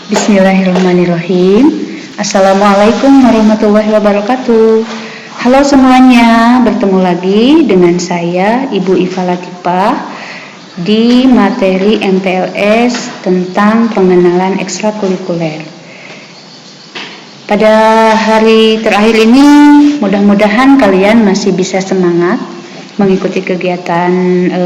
Bismillahirrahmanirrahim. Assalamualaikum warahmatullahi wabarakatuh. Halo semuanya, bertemu lagi dengan saya Ibu Iva Latifah di materi MPLS tentang pengenalan ekstrakurikuler. Pada hari terakhir ini, mudah-mudahan kalian masih bisa semangat mengikuti kegiatan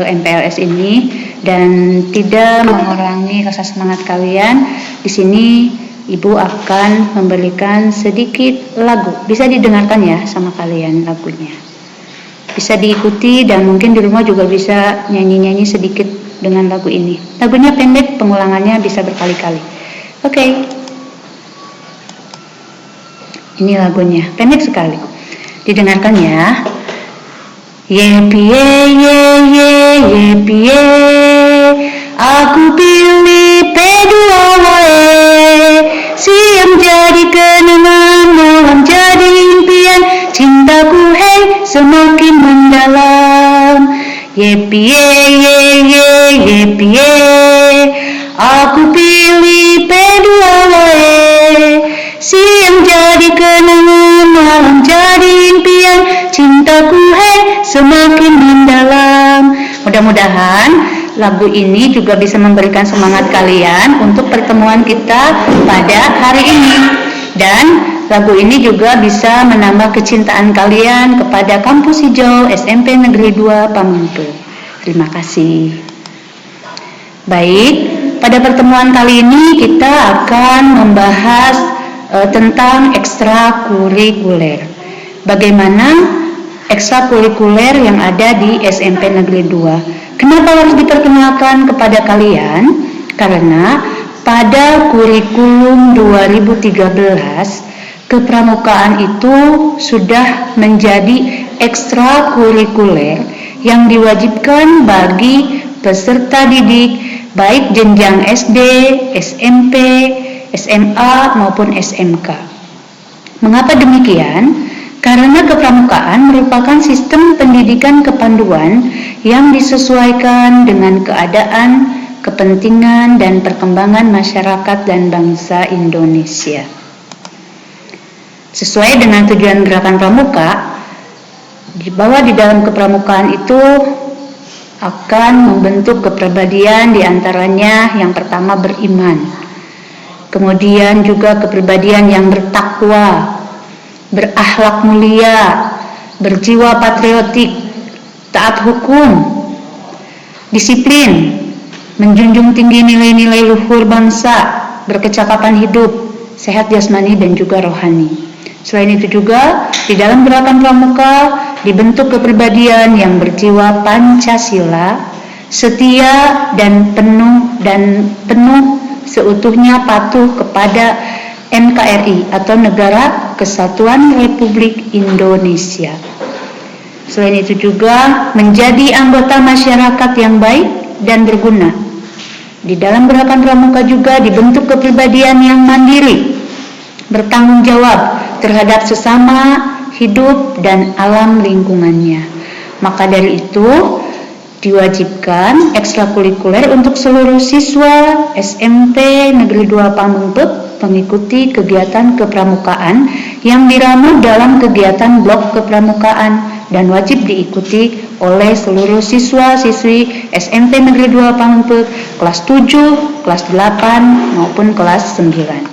MPLS ini dan tidak mengurangi rasa semangat kalian. Di sini Ibu akan memberikan sedikit lagu. Bisa didengarkan ya sama kalian lagunya. Bisa diikuti dan mungkin di rumah juga bisa nyanyi-nyanyi sedikit dengan lagu ini. Lagunya pendek, pengulangannya bisa berkali-kali. Oke. Ini lagunya, pendek sekali. Didengarkan ya. Yepi ye, aku pilih P2Y. Siang jadi kenangan, malam jadi impian, cintaku hey semakin mendalam. Yepi ye, aku pilih P2Y. Siang jadi kenangan, malam jadi impian, cintaku hey semakin mendalam. Mudah-mudahan lagu ini juga bisa memberikan semangat kalian untuk pertemuan kita pada hari ini. Dan lagu ini juga bisa menambah kecintaan kalian kepada Kampus Hijau SMP Negeri 2 Pamengpeuk. Terima kasih. Baik, pada pertemuan kali ini kita akan membahas tentang ekstrakurikuler. Bagaimana ekstrakurikuler yang ada di SMP Negeri 2. Kenapa harus diperkenalkan kepada kalian? Karena pada kurikulum 2013 kepramukaan itu sudah menjadi ekstrakurikuler yang diwajibkan bagi peserta didik baik jenjang SD, SMP, SMA maupun SMK. Mengapa demikian? Karena kepramukaan merupakan sistem pendidikan kepanduan yang disesuaikan dengan keadaan, kepentingan, dan perkembangan masyarakat dan bangsa Indonesia. Sesuai dengan tujuan gerakan pramuka, bahwa di dalam kepramukaan itu akan membentuk kepribadian, diantaranya yang pertama beriman. Kemudian juga kepribadian yang bertakwa, berakhlak mulia, berjiwa patriotik, taat hukum, disiplin, menjunjung tinggi nilai-nilai luhur bangsa, berkecakapan hidup, sehat jasmani dan juga rohani. Selain itu juga di dalam gerakan pramuka dibentuk kepribadian yang berjiwa Pancasila, setia dan penuh seutuhnya patuh kepada NKRI atau Negara Kesatuan Republik Indonesia. Selain itu juga menjadi anggota masyarakat yang baik dan berguna. Di dalam gerakan pramuka juga dibentuk kepribadian yang mandiri, bertanggung jawab terhadap sesama, hidup dan alam lingkungannya. Maka dari itu diwajibkan ekstrakurikuler untuk seluruh siswa SMP Negeri 2 Pamengpeuk mengikuti kegiatan kepramukaan yang diramu dalam kegiatan blok kepramukaan dan wajib diikuti oleh seluruh siswa-siswi SMP Negeri 2 Pamengpeuk kelas 7, kelas 8 maupun kelas 9.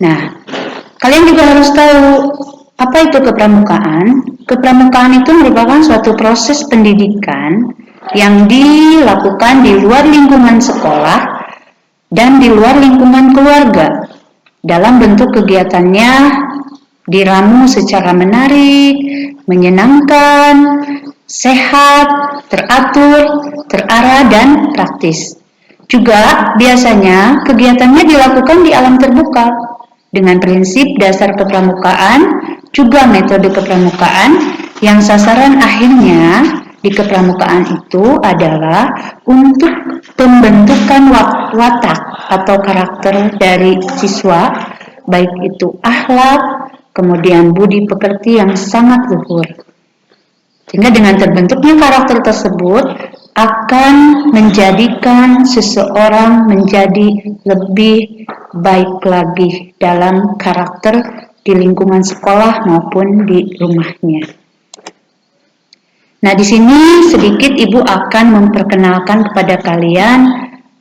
Nah, kalian juga harus tahu apa itu kepramukaan. Kepramukaan itu merupakan suatu proses pendidikan yang dilakukan di luar lingkungan sekolah dan di luar lingkungan keluarga. Dalam bentuk kegiatannya diramu secara menarik, menyenangkan, sehat, teratur, terarah, dan praktis. Juga biasanya kegiatannya dilakukan di alam terbuka dengan prinsip dasar kepramukaan, juga metode kepramukaan yang sasaran akhirnya di kepramukaan itu adalah untuk pembentukan watak atau karakter dari siswa, baik itu akhlak, kemudian budi pekerti yang sangat luhur. Sehingga dengan terbentuknya karakter tersebut, akan menjadikan seseorang menjadi lebih baik lagi dalam karakter di lingkungan sekolah maupun di rumahnya. Nah, di sini sedikit Ibu akan memperkenalkan kepada kalian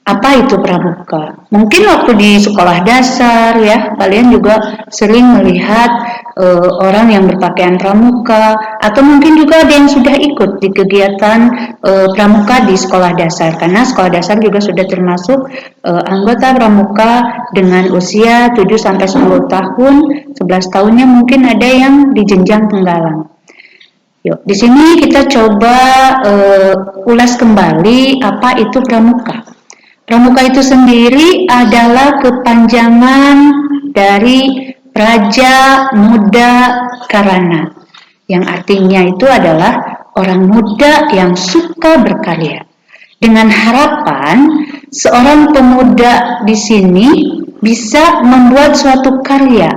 apa itu pramuka. Mungkin waktu di sekolah dasar ya, kalian juga sering melihat orang yang berpakaian pramuka, atau mungkin juga ada yang sudah ikut di kegiatan pramuka di sekolah dasar, karena sekolah dasar juga sudah termasuk anggota pramuka dengan usia 7-10 tahun, 11 tahunnya mungkin ada yang di jenjang penggalang. Yuk, di sini kita coba ulas kembali apa itu pramuka. Pramuka itu sendiri adalah kepanjangan dari Praja Muda Karana, yang artinya itu adalah orang muda yang suka berkarya. Dengan harapan seorang pemuda di sini bisa membuat suatu karya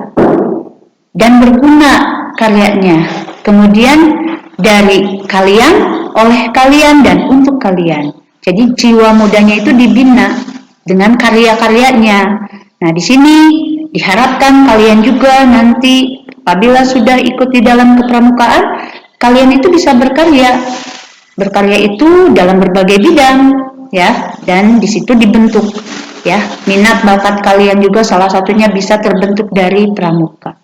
dan berguna karyanya. Kemudian dari kalian, oleh kalian, dan untuk kalian. Jadi jiwa mudanya itu dibina dengan karya-karyanya. Nah, di sini diharapkan kalian juga nanti apabila sudah ikut di dalam kepramukaan, kalian itu bisa berkarya. Berkarya itu dalam berbagai bidang, ya, dan di situ dibentuk, ya. Minat bakat kalian juga salah satunya bisa terbentuk dari pramuka.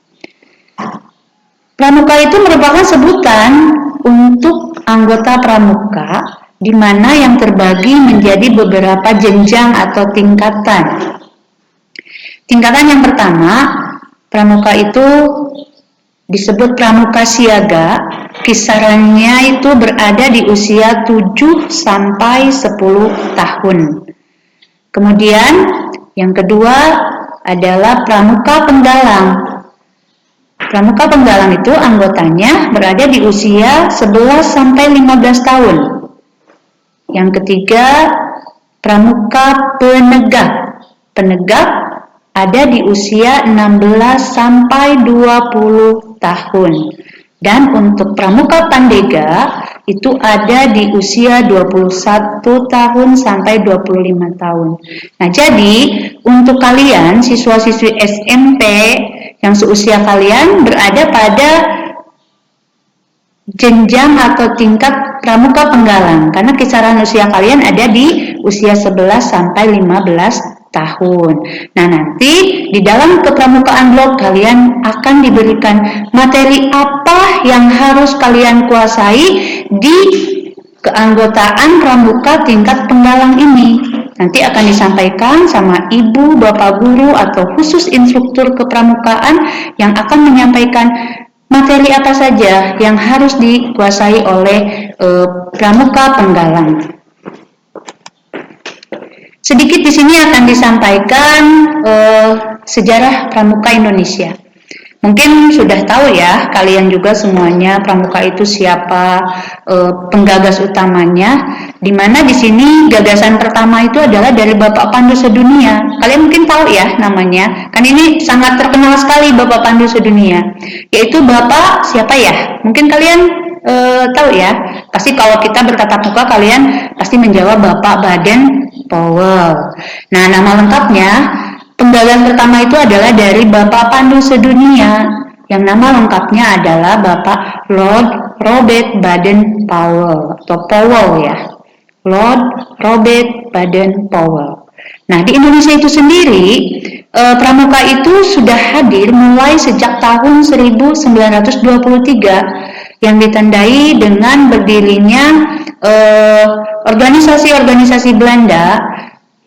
Pramuka itu merupakan sebutan untuk anggota pramuka, di mana yang terbagi menjadi beberapa jenjang atau tingkatan. Tingkatan yang pertama, pramuka itu disebut pramuka siaga, kisarannya itu berada di usia 7-10 tahun. Kemudian yang kedua adalah pramuka penggalang. Pramuka penggalang itu anggotanya berada di usia 11-15 tahun. Yang ketiga, pramuka penegak. Penegak ada di usia 16-20 tahun. Dan untuk pramuka pandega itu ada di usia 21 tahun sampai 25 tahun. Nah, jadi untuk kalian siswa-siswi SMP yang seusia kalian berada pada jenjang atau tingkat pramuka penggalang, karena kisaran usia kalian ada di usia 11-15 tahun. Nah, nanti di dalam kepramukaan blok kalian akan diberikan materi apa yang harus kalian kuasai di keanggotaan pramuka tingkat penggalang ini. Nanti akan disampaikan sama ibu, bapak guru, atau khusus instruktur kepramukaan yang akan menyampaikan materi apa saja yang harus dikuasai oleh pramuka penggalang. Sedikit di sini akan disampaikan sejarah pramuka Indonesia. Mungkin sudah tahu ya, kalian juga semuanya pramuka itu siapa, penggagas utamanya, di mana di sini gagasan pertama itu adalah dari Bapak Pandu Sedunia. Kalian mungkin tahu ya namanya, kan ini sangat terkenal sekali Bapak Pandu Sedunia, yaitu Bapak siapa ya? Mungkin kalian tahu ya, pasti kalau kita bertatap muka kalian pasti menjawab Bapak Baden Powell. Nah, nama lengkapnya penggagas pertama itu adalah dari Bapak Pandu Sedunia, yang nama lengkapnya adalah Bapak Lord Robert Baden Powell, atau Powell ya, Lord Robert Baden Powell. Nah, di Indonesia itu sendiri, pramuka itu sudah hadir mulai sejak tahun 1923, yang ditandai dengan berdirinya organisasi-organisasi Belanda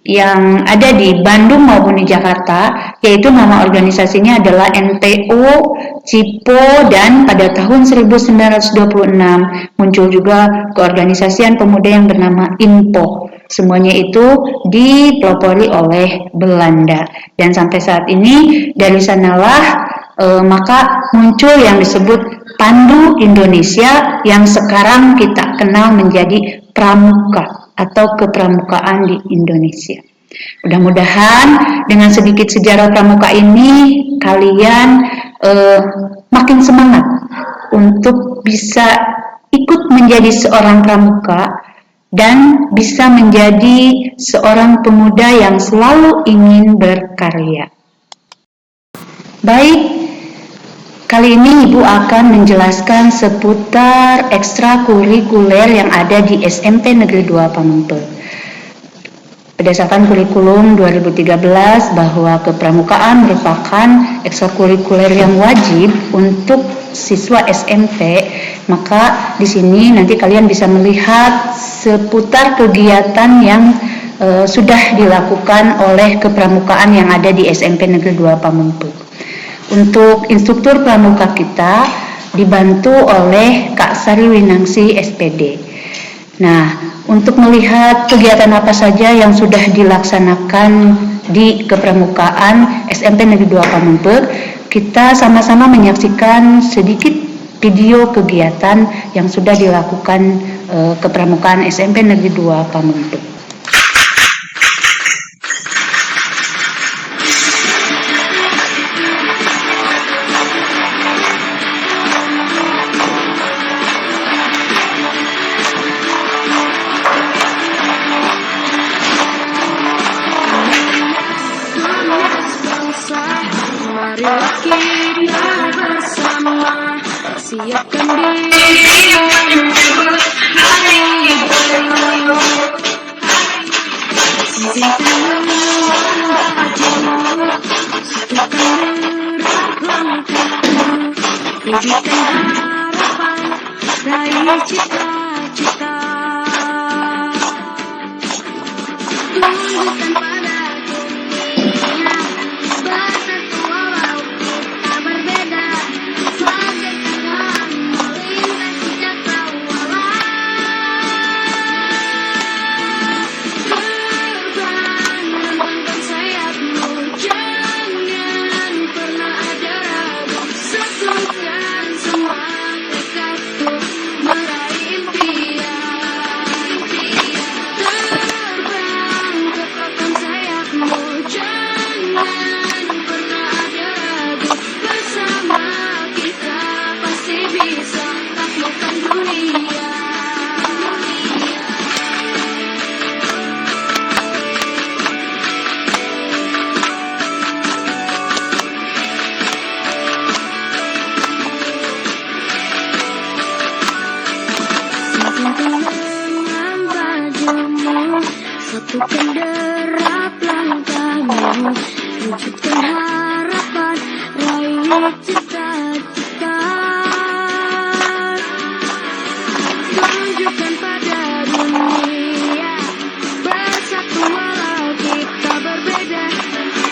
yang ada di Bandung maupun di Jakarta, yaitu nama organisasinya adalah NPO, CIPO, dan pada tahun 1926 muncul juga keorganisasian pemuda yang bernama INPO. Semuanya itu dipelopori oleh Belanda, dan sampai saat ini dari sanalah maka muncul yang disebut Pandu Indonesia yang sekarang kita kenal menjadi pramuka atau kepramukaan di Indonesia. Mudah-mudahan dengan sedikit sejarah pramuka ini kalian makin semangat untuk bisa ikut menjadi seorang pramuka dan bisa menjadi seorang pemuda yang selalu ingin berkarya. Baik, kali ini Ibu akan menjelaskan seputar ekstrakurikuler yang ada di SMP Negeri 2 Pamengpeuk. Berdasarkan kurikulum 2013 bahwa kepramukaan merupakan ekstrakurikuler yang wajib untuk siswa SMP, maka di sini nanti kalian bisa melihat seputar kegiatan yang sudah dilakukan oleh kepramukaan yang ada di SMP Negeri 2 Pamengpeuk. Untuk instruktur pramuka kita dibantu oleh Kak Sari Winangsi SPD. Nah, untuk melihat kegiatan apa saja yang sudah dilaksanakan di kepramukaan SMP Negeri 2 Pamengpeuk, kita sama-sama menyaksikan sedikit video kegiatan yang sudah dilakukan kepramukaan SMP Negeri 2 Pamengpeuk. Kita bersama siapkan diri menyambut hari baru. Simpan bajumu, satukan gerak langkahmu, wujudkan harapan, raih cita-cita. Tunjukkan pada dunia bersatu walau kita berbeda, sebagai tangan melintasi cakrawala. Terbang lambangkan sayapmu, jangan pernah ada ragu, satukan semua tekadku meraih impian. Terbang kepalkan sayapmu, jangan pernah ada ragu, bersama kita pasti bisa taklukkan dunia. Simpan dengan bajumu, satukan derap langkahmu, wujudkan harapan, raih cita-cita. Tunjukkan pada dunia bersatu walau kita berbeda,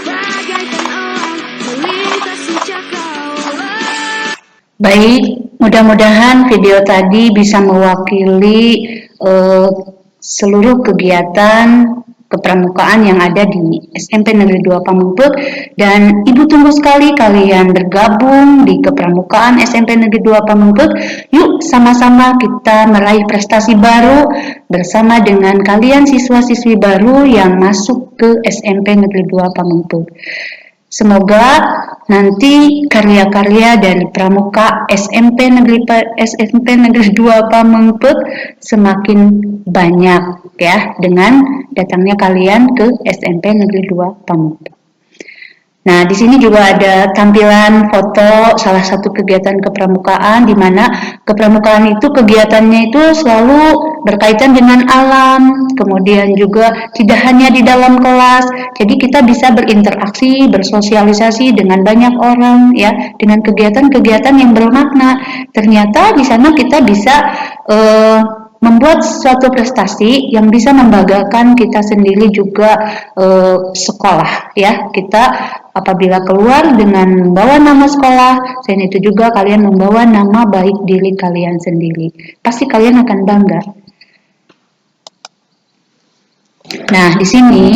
bagaikan elang melintasi cakrawala. Baik, mudah-mudahan video tadi bisa mewakili seluruh kegiatan kepramukaan yang ada di SMP Negeri 2 Pamengpeuk, dan Ibu tunggu sekali kalian bergabung di kepramukaan SMP Negeri 2 Pamengpeuk. Yuk sama-sama kita meraih prestasi baru bersama dengan kalian siswa-siswi baru yang masuk ke SMP Negeri 2 Pamengpeuk. Semoga nanti karya-karya dari pramuka SMP Negeri 2 Pamengpeuk semakin banyak ya dengan datangnya kalian ke SMP Negeri 2 Pamengpeuk. Nah, di sini juga ada tampilan foto salah satu kegiatan kepramukaan, di mana kepramukaan itu kegiatannya itu selalu berkaitan dengan alam, kemudian juga tidak hanya di dalam kelas, jadi kita bisa berinteraksi, bersosialisasi dengan banyak orang ya, dengan kegiatan-kegiatan yang bermakna. Ternyata di sana kita bisa membuat suatu prestasi yang bisa membanggakan kita sendiri juga sekolah ya. Kita apabila keluar dengan membawa nama sekolah, selain itu juga kalian membawa nama baik diri kalian sendiri. Pasti kalian akan bangga. Nah, di sini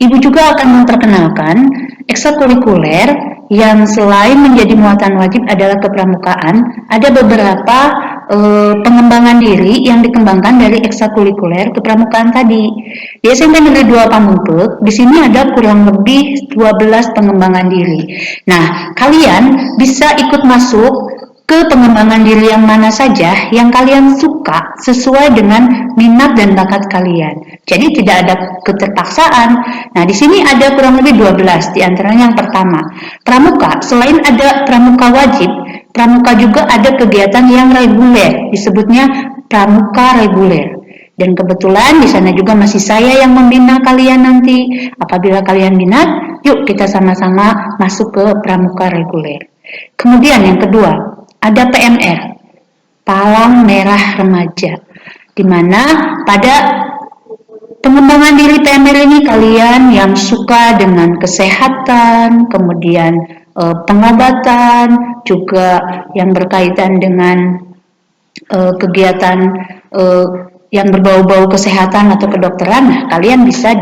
Ibu juga akan memperkenalkan ekstrakurikuler yang selain menjadi muatan wajib adalah kepramukaan. Ada beberapa pengembangan diri yang dikembangkan dari ekstrakurikuler kepramukaan tadi. Di SMP Negeri 2 Pamengpeuk, di sini ada kurang lebih 12 pengembangan diri. Nah, kalian bisa ikut masuk ke pengembangan diri yang mana saja yang kalian suka sesuai dengan minat dan bakat kalian. Jadi tidak ada keterpaksaan. Nah, di sini ada kurang lebih 12, di antaranya yang pertama, pramuka. Selain ada pramuka wajib, pramuka juga ada kegiatan yang reguler, disebutnya pramuka reguler. Dan kebetulan di sana juga masih saya yang membina kalian nanti. Apabila kalian minat, yuk kita sama-sama masuk ke pramuka reguler. Kemudian yang kedua, ada PMR, Palang Merah Remaja, di mana pada pengembangan diri PMR ini kalian yang suka dengan kesehatan, kemudian pengobatan, juga yang berkaitan dengan kegiatan yang berbau-bau kesehatan atau kedokteran, nah, kalian bisa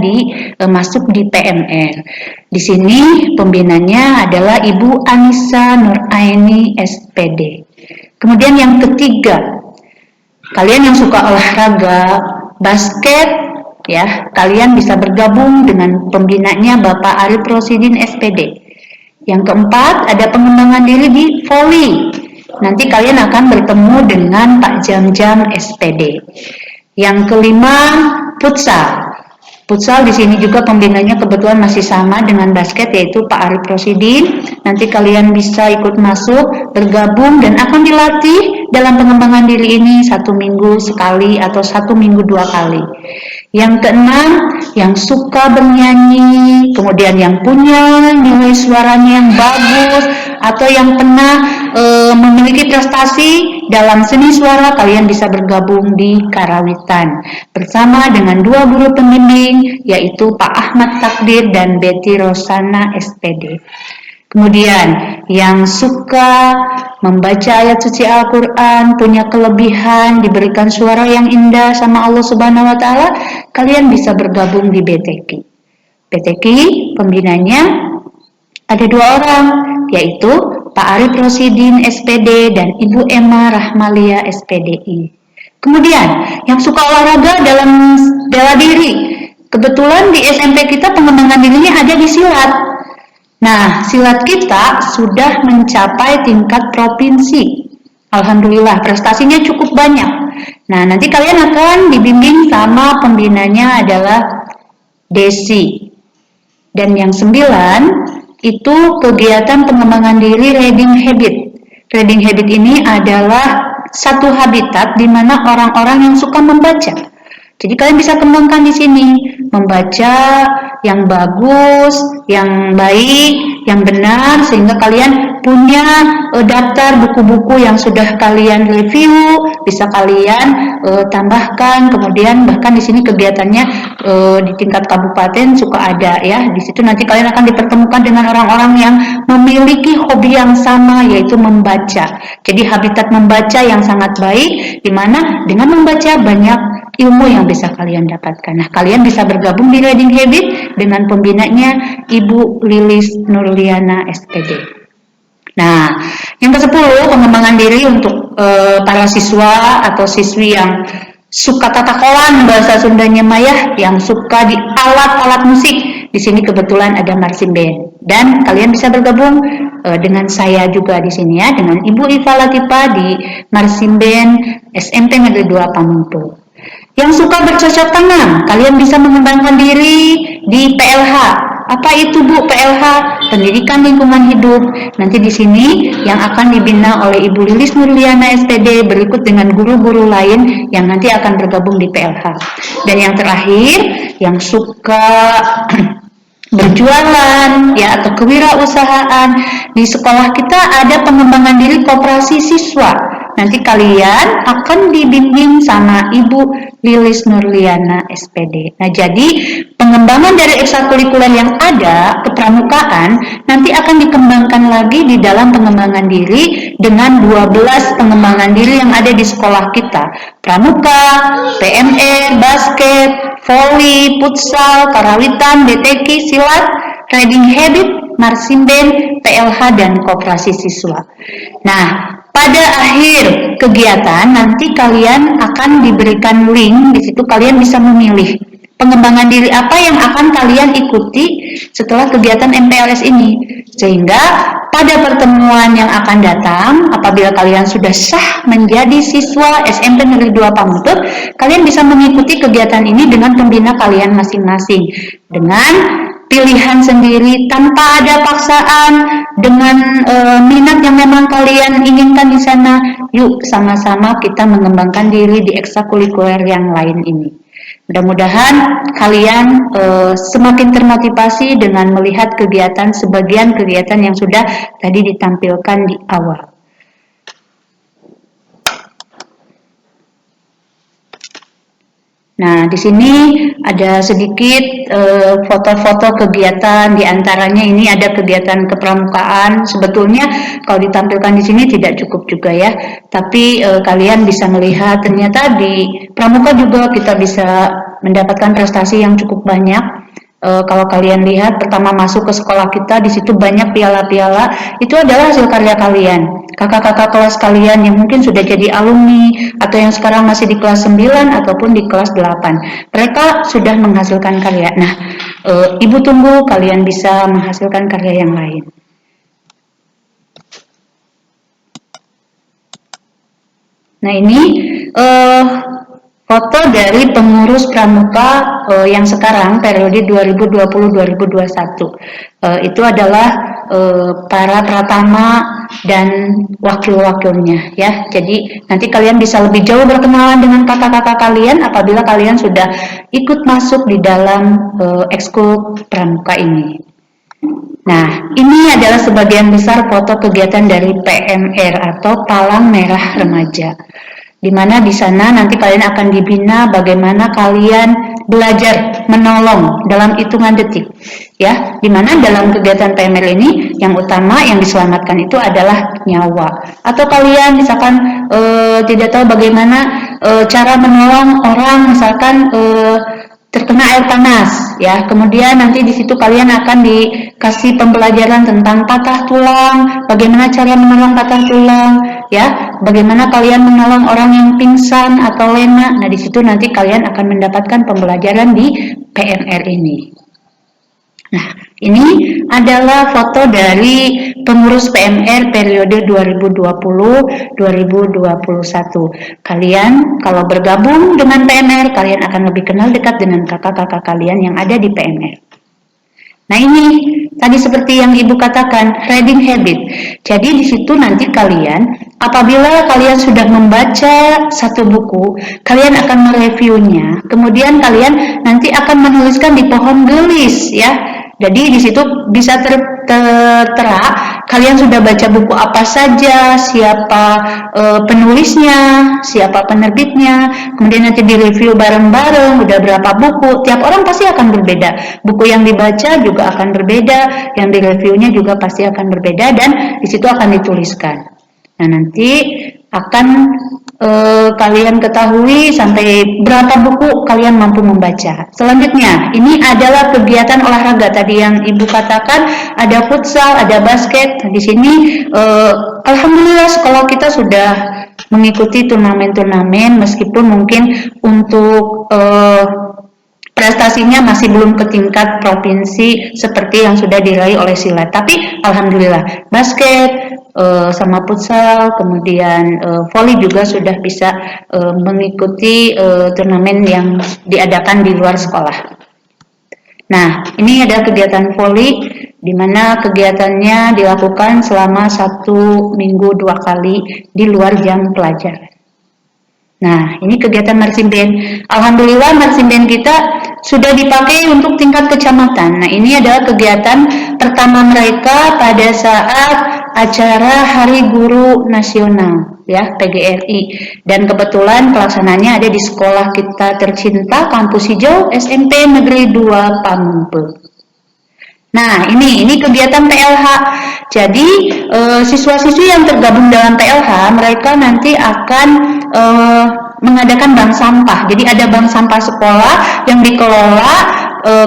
masuk di PMR. Di sini pembinanya adalah Ibu Anissa Nuraini SPD. Kemudian yang ketiga, kalian yang suka olahraga basket, ya, kalian bisa bergabung dengan pembinanya Bapak Arif Rosidin SPD. Yang keempat, ada pengembangan diri di voli. Nanti kalian akan bertemu dengan Pak Jam-Jam SPD. Yang kelima, futsal. Futsal di sini juga pembinanya kebetulan masih sama dengan basket, yaitu Pak Arif Rosidin. Nanti kalian bisa ikut masuk, bergabung, dan akan dilatih dalam pengembangan diri ini 1 minggu sekali atau 1 minggu 2 kali. Yang keenam, yang suka bernyanyi, kemudian yang punya nilai suaranya yang bagus, atau yang pernah memiliki prestasi dalam seni suara, kalian bisa bergabung di Karawitan bersama dengan 2 guru pembimbing, yaitu Pak Ahmad Takdir dan Betty Rosana SPD. Kemudian yang suka membaca ayat suci Al-Quran, punya kelebihan, diberikan suara yang indah sama Allah Subhanahu wa Ta'ala, kalian bisa bergabung di BTQ. BTQ pembinanya ada 2 orang, yaitu Pak Arif Rosidin SPD dan Ibu Emma Rahmalia SPDI. Kemudian yang suka olahraga dalam bela diri, kebetulan di SMP kita pengembangan dirinya ada di silat. Nah, silat kita sudah mencapai tingkat provinsi. Alhamdulillah, prestasinya cukup banyak. Nah, nanti kalian akan dibimbing sama pembinanya adalah Desi. Dan yang 9, itu kegiatan pengembangan diri reading habit. Reading habit ini adalah satu habitat di mana orang-orang yang suka membaca. Jadi kalian bisa kembangkan di sini, membaca yang bagus, yang baik, yang benar, sehingga kalian punya daftar buku-buku yang sudah kalian review, bisa kalian tambahkan. Kemudian bahkan di sini kegiatannya di tingkat kabupaten suka ada, ya. Di situ nanti kalian akan dipertemukan dengan orang-orang yang memiliki hobi yang sama, yaitu membaca. Jadi habitat membaca yang sangat baik, di mana dengan membaca banyak ilmu yang bisa kalian dapatkan. Nah, kalian bisa bergabung di Reading Habit dengan pembinanya Ibu Lilis Nurliana SPD. Nah, yang ke-10, pengembangan diri untuk para siswa atau siswi yang suka tata kolan, bahasa Sundanya Mayah, yang suka di alat-alat musik. Di sini kebetulan ada marching band, dan kalian bisa bergabung dengan saya juga di sini, ya, dengan Ibu Iva Latifa di marching band SMP Negeri 2 Pamengpeuk. Yang suka bercocok tanam, kalian bisa mengembangkan diri di PLH. Apa itu, Bu, PLH? Pendidikan Lingkungan Hidup. Nanti di sini yang akan dibina oleh Ibu Lilis Nurliana SPD berikut dengan guru-guru lain yang nanti akan bergabung di PLH. Dan yang terakhir, yang suka berjualan, ya, atau kewirausahaan, di sekolah kita ada pengembangan diri koperasi siswa. Nanti kalian akan dibimbing sama Ibu Lilis Nurliana SPD. Nah, jadi pengembangan dari ekstrakurikuler yang ada, kepramukaan, nanti akan dikembangkan lagi di dalam pengembangan diri dengan 12 pengembangan diri yang ada di sekolah kita. Pramuka, PMR, basket, voli, futsal, karawitan, BTQ, silat, reading habit, marching band, PLH, dan koperasi siswa. Nah, pada akhir kegiatan nanti kalian akan diberikan link, di situ kalian bisa memilih pengembangan diri apa yang akan kalian ikuti setelah kegiatan MPLS ini, sehingga pada pertemuan yang akan datang, apabila kalian sudah sah menjadi siswa SMP Negeri 2 Pamengpeuk, kalian bisa mengikuti kegiatan ini dengan pembina kalian masing-masing, dengan pilihan sendiri tanpa ada paksaan, dengan minat yang memang kalian inginkan di sana. Yuk sama-sama kita mengembangkan diri di ekstrakurikuler yang lain ini. Mudah-mudahan kalian semakin termotivasi dengan melihat sebagian kegiatan yang sudah tadi ditampilkan di awal. Nah, di sini ada sedikit foto-foto kegiatan, diantaranya ini ada kegiatan kepramukaan. Sebetulnya kalau ditampilkan di sini tidak cukup juga ya, tapi kalian bisa melihat ternyata di pramuka juga kita bisa mendapatkan prestasi yang cukup banyak. Kalau kalian lihat pertama masuk ke sekolah kita, di situ banyak piala-piala, itu adalah hasil karya kalian. Kakak-kakak kelas kalian yang mungkin sudah jadi alumni atau yang sekarang masih di kelas 9 ataupun di kelas 8. Mereka sudah menghasilkan karya. Nah, Ibu tunggu kalian bisa menghasilkan karya yang lain. Nah, ini foto dari pengurus pramuka yang sekarang periode 2020-2021. Itu adalah para pratama dan wakil-wakilnya ya. Jadi nanti kalian bisa lebih jauh berkenalan dengan kakak-kakak kalian apabila kalian sudah ikut masuk di dalam ekskul pramuka ini. Nah, ini adalah sebagian besar foto kegiatan dari PMR atau Palang Merah Remaja, di mana di sana nanti kalian akan dibina bagaimana kalian belajar menolong dalam hitungan detik, ya. Di mana dalam kegiatan PMR ini yang utama yang diselamatkan itu adalah nyawa. Atau kalian misalkan tidak tahu bagaimana cara menolong orang, misalkan terkena air panas, ya. Kemudian nanti di situ kalian akan dikasih pembelajaran tentang patah tulang, bagaimana cara menolong patah tulang, ya. Bagaimana kalian menolong orang yang pingsan atau lena. Nah, di situ nanti kalian akan mendapatkan pembelajaran di PMR ini. Nah, ini adalah foto dari pengurus PMR periode 2020-2021. Kalian kalau bergabung dengan PMR, kalian akan lebih kenal dekat dengan kakak-kakak kalian yang ada di PMR. Nah, ini tadi seperti yang Ibu katakan, reading habit. Jadi di situ nanti kalian, apabila kalian sudah membaca satu buku, kalian akan mereviewnya. Kemudian kalian nanti akan menuliskan di pohon gelis, ya. Jadi di situ bisa tertera kalian sudah baca buku apa saja, siapa penulisnya, siapa penerbitnya, kemudian nanti direview bareng-bareng, udah berapa buku, tiap orang pasti akan berbeda. Buku yang dibaca juga akan berbeda, yang direviewnya juga pasti akan berbeda, dan di situ akan dituliskan. Nah, nanti akan kalian ketahui sampai berapa buku kalian mampu membaca. Selanjutnya, ini adalah kegiatan olahraga tadi yang Ibu katakan, ada futsal, ada basket. Di sini alhamdulillah sekolah kita sudah mengikuti turnamen-turnamen, meskipun mungkin untuk prestasinya masih belum ke tingkat provinsi seperti yang sudah diraih oleh silat. Tapi alhamdulillah basket sama futsal, kemudian voli juga sudah bisa mengikuti turnamen yang diadakan di luar sekolah. Nah, ini ada kegiatan voli, di mana kegiatannya dilakukan selama 1 minggu 2 kali di luar jam pelajaran. Nah, ini kegiatan marching band. Alhamdulillah marching band kita sudah dipakai untuk tingkat kecamatan. Nah, ini adalah kegiatan pertama mereka pada saat acara Hari Guru Nasional, ya, PGRI. Dan kebetulan pelaksananya ada di sekolah kita tercinta, Kampus Hijau SMP Negeri 2 Pamengpeuk. Nah, ini kegiatan PLH. Jadi siswa-siswi yang tergabung dalam PLH, mereka nanti akan mengadakan bank sampah. Jadi ada bank sampah sekolah yang dikelola,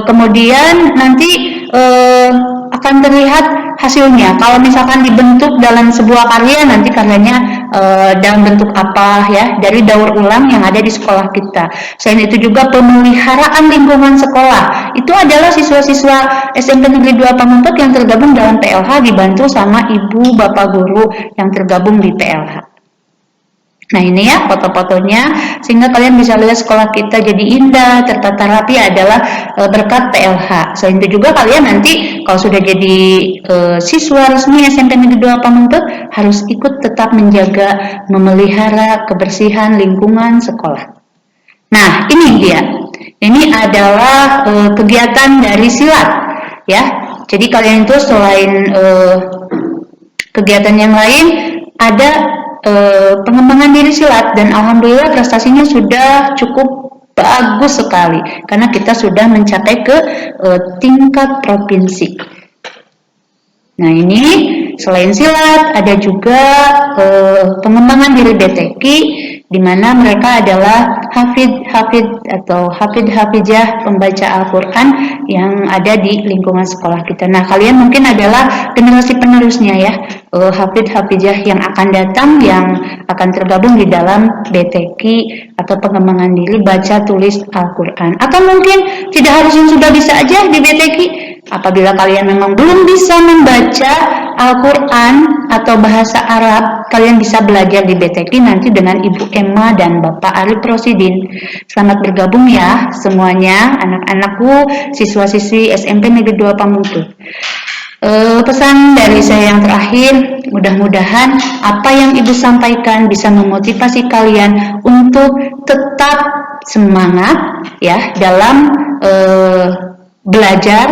kemudian nanti akan terlihat hasilnya. Kalau misalkan dibentuk dalam sebuah karya, nanti karyanya dalam bentuk apa ya, dari daur ulang yang ada di sekolah kita. Selain itu juga pemeliharaan lingkungan sekolah. Itu adalah siswa-siswa SMP Negeri 2 Pamengpeuk yang tergabung dalam PLH dibantu sama ibu bapak guru yang tergabung di PLH. Nah ini ya foto-fotonya, sehingga kalian bisa lihat sekolah kita jadi indah, tertata rapi adalah berkat PLH. Selain itu juga kalian nanti kalau sudah jadi siswa resmi SMP Negeri 2 Pamengpeuk harus ikut tetap menjaga, memelihara kebersihan lingkungan sekolah. Nah ini dia, ini adalah kegiatan dari silat ya. Jadi kalian itu selain kegiatan yang lain ada pengembangan diri silat, dan alhamdulillah prestasinya sudah cukup bagus sekali karena kita sudah mencapai ke tingkat provinsi. Nah ini selain silat ada juga pengembangan diri BTQ, di mana mereka adalah hafid atau hafizah pembaca Al-Quran yang ada di lingkungan sekolah kita. Nah kalian mungkin adalah generasi penerusnya ya, hafizah yang akan datang, yang akan tergabung di dalam BTQ atau pengembangan diri baca tulis Al-Quran. Atau mungkin tidak harus yang sudah bisa aja di BTQ. Apabila kalian memang belum bisa membaca Al-Quran atau bahasa Arab, kalian bisa belajar di BTQ nanti dengan Ibu Emma dan Bapak Arif Rosidin. Selamat bergabung ya semuanya, anak-anakku, siswa-siswi SMP Negeri 2 Pamengpeuk. Pesan dari saya yang terakhir, mudah-mudahan apa yang Ibu sampaikan bisa memotivasi kalian untuk tetap semangat ya dalam belajar,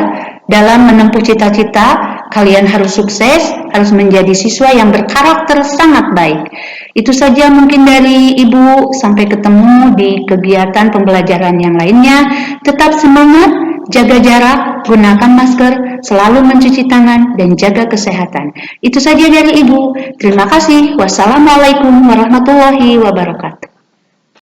dalam menempuh cita-cita. Kalian harus sukses, harus menjadi siswa yang berkarakter sangat baik. Itu saja mungkin dari Ibu, sampai ketemu di kegiatan pembelajaran yang lainnya. Tetap semangat, jaga jarak, gunakan masker, selalu mencuci tangan, dan jaga kesehatan. Itu saja dari Ibu. Terima kasih. Wassalamualaikum warahmatullahi wabarakatuh.